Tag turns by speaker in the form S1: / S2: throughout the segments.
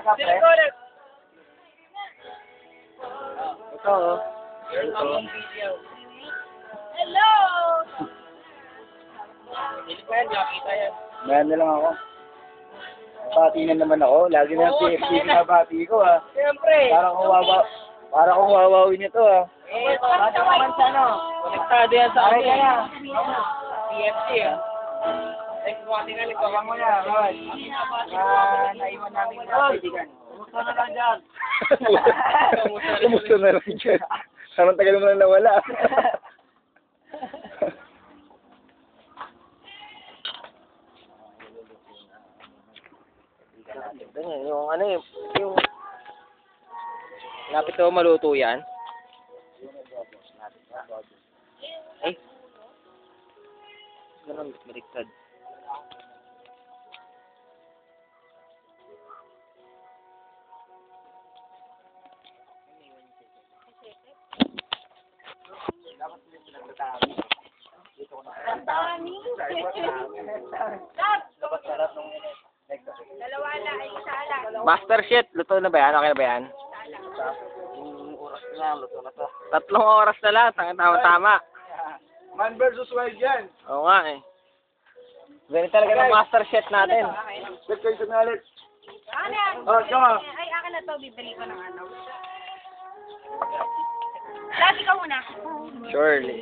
S1: Ito, oh.
S2: Hello!
S1: Mayan na lang ako. Pati na naman ako. Lagi na yung PFC binabati ko, ha.
S2: Siyempre!
S1: Para kung wawawin ito, ha.
S2: Basta naman sa ano? Konektado yan sa akin. PFC, ah.
S1: Bawang mo na, Rod. Naiwan namin yung kaibigan. Kumusta na lang dyan? Kumusta na lang dyan? Parang tagal mo na nawala.
S2: Yung ano yung lapit daw maluto yan. Ay. Ganun, baliktad.
S3: Dalawa na, ay isa lang.
S2: Master shit, luto na ba yan? Okay na ba yan?
S1: Oras na, luto na to.
S2: 3 oras na lang, tama-tama.
S1: Man versus wild yan.
S2: Oo nga eh. Ganun talaga ng master chef natin.
S1: Check kayo sa nalit.
S3: Ano yan?
S1: Oh, kama.
S3: Ay, akin na to, bibili ko ng ano. Lagi ka muna.
S2: Surely.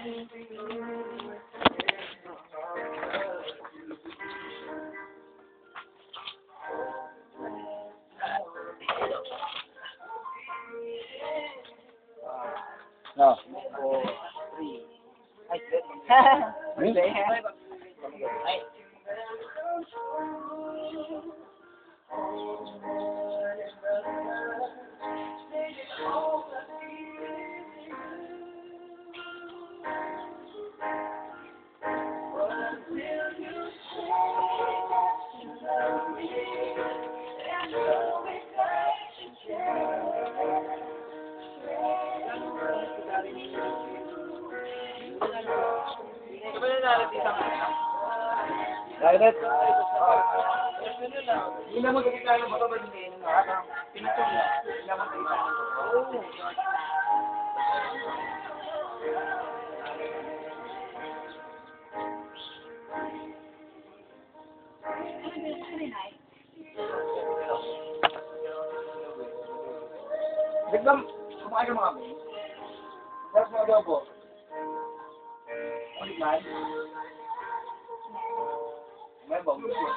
S1: No. Kainet. Hindi naman kasi tayo matabad din. Pinitong na. Hindi naman tayo. Biglang, kumakain ka mga kami. Tapos mga adobo. Ulit na. May bawang gusto.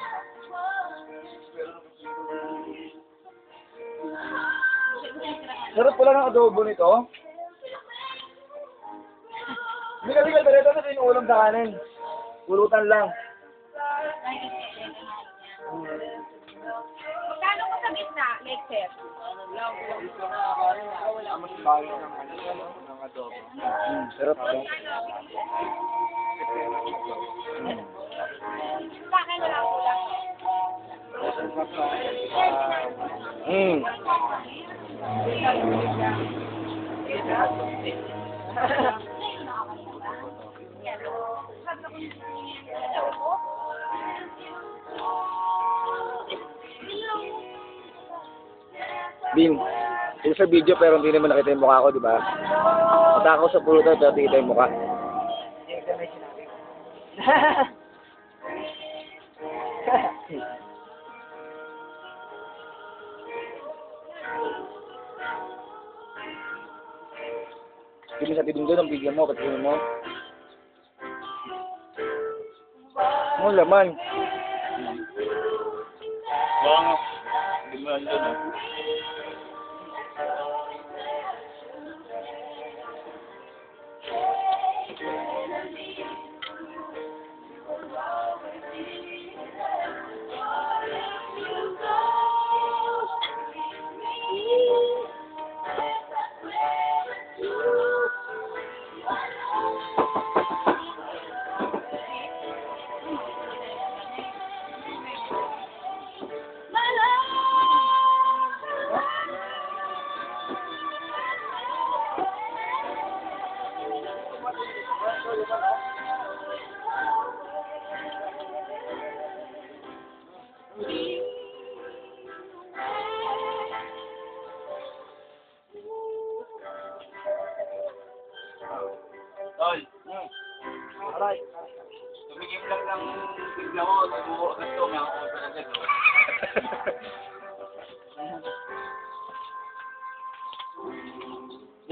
S1: Sarap pala ng adobo nito. Hindi kasi kaldereta na sinuulam sa kanin. Pulutan lang.
S3: Kano ko sa gitna, like sir?
S1: Sarap ba?
S3: Sa akin wala ko lang.
S1: Bin, ito sa video pero hindi naman nakita yung mukha ko, di ba? Punta ako sa pulutan pero hindi kita yung mukha. Hindi sa tibing doon ang bigyan mo, patulong mo. Ano laman?
S4: Baka hindi mo yan dyan, Tumigim lang ng bigla ko, subuko agad to, may ako pa agad.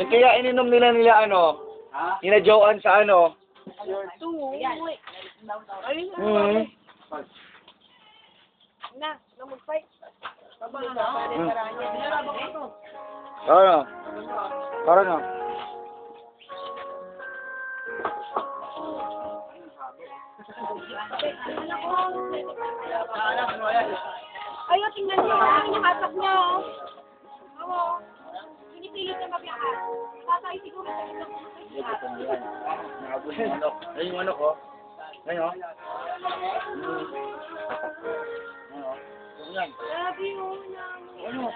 S1: Yan kaya ininom nila ano,
S4: Ha?
S1: inajoan sa ano. Hmm.
S3: Na, mag-fight.
S1: Ano? Para na.
S3: Ayo, tingnan niyo. Ang nakatak niya, oh. Oo. Pinipilit niya maglakad. Tatay siguro sa isang
S1: Nakabot yung manok. Ayun yung manok, oh. Ayun, oh. Yan.
S3: Grabe yun.
S1: Ano?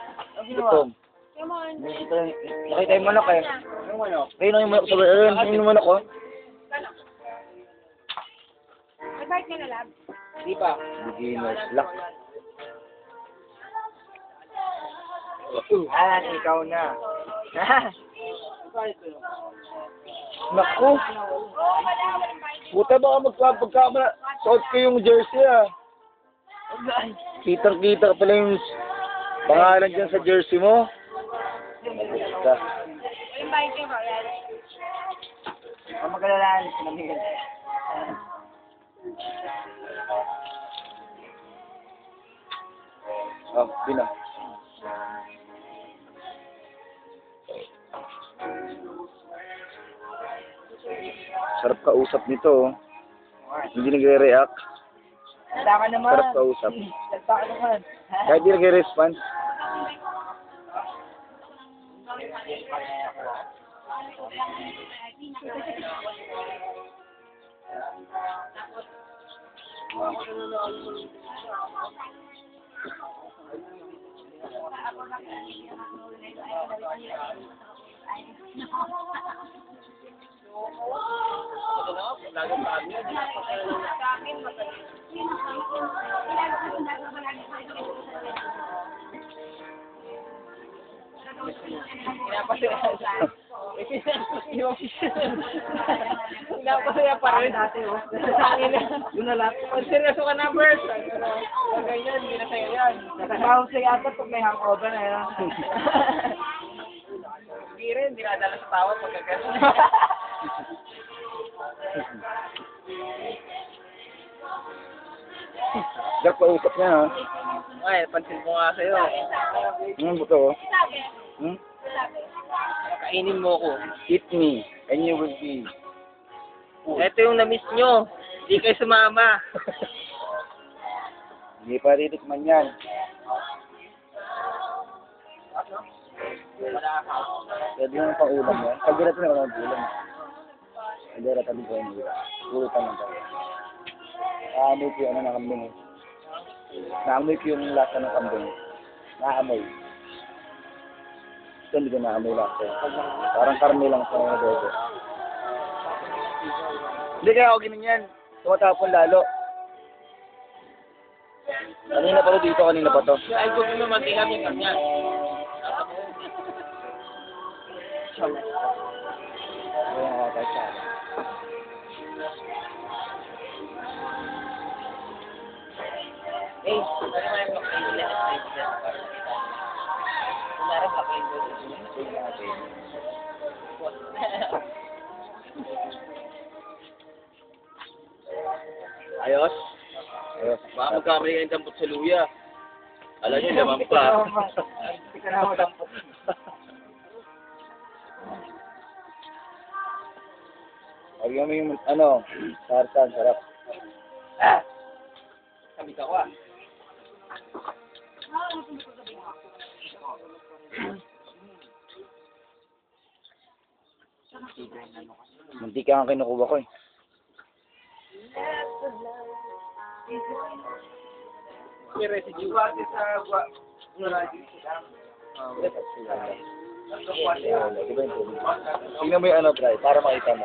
S1: Gutom.
S3: Come on.
S1: Nakita yung manok, eh. Yung manok? Ayun yung manok. Ayun yung manok, oh.
S3: Mag-fight ka na, lab.
S1: Di pa. Beginner's luck. Ikaw na. Naku. Buta baka suot ko yung jersey, ah. Kitang-kita pala yung pangalan dyan sa jersey mo. Basta.
S3: Yung bike niya ba, yan?
S2: Magalalaan, sinamigil.
S1: Oh, di na. Sarap kausap nito, oh. Hindi nagre-react.
S2: Tanda ka naman.
S1: Sarap kausap.
S2: Tanda ka naman.
S1: Kahit di nagre-response.
S2: Pinapasaya pa rin dati, oh. Sasangin na. Yun na lang. Pag seryoso ka na, Bert. Pag ganyan, hindi na sa'yo yan. Natabaho sa'yo ata pag may hangover na yan. Hindi rin, dinadala sa tawa pag gagawin.
S1: Sarap kausap niya, ha.
S2: Ay, pansin ko nga sa'yo.
S1: Ano ba ito, oh? Hmm?
S2: Kainin mo ko.
S1: Eat me, and you will be.
S2: Ito yung na-miss nyo. Hindi kayo sumama.
S1: Hindi pa titikman yan. Pwede naman pang ulam yan. Pagdirata na naman ulam. Pagdirata din po yung ulam. Pulutan lang tayo. Naamoy ko yung ano ng kambing. Naamoy ko yung lasa ng kambing. Naamoy. Ito hindi ko naamoy lasa. Parang karne lang sa mga dodo. Hindi kaya ako ganyan. Tumatapon lalo. Kanina pa to dito, kanina pa to.
S2: Ay, kung mo mantika, may kanya.
S1: Ayan, nakakasya.
S2: Eh, ano mo yung blockade nila? Kunwari blockade ko.
S4: Ayos?
S1: Ayos.
S4: Baka magkamali ka ng dampot sa luya. Alam niyo, naman pa.
S2: Hindi ka na matampot.
S1: Lagyan mo yung, ano, sarsan, sarap.
S2: Sabi ka ko ah.
S1: Mantika ang kinukuha ko, eh.
S2: May residue.
S1: Tingnan mo yung ano, Bray, para makita mo.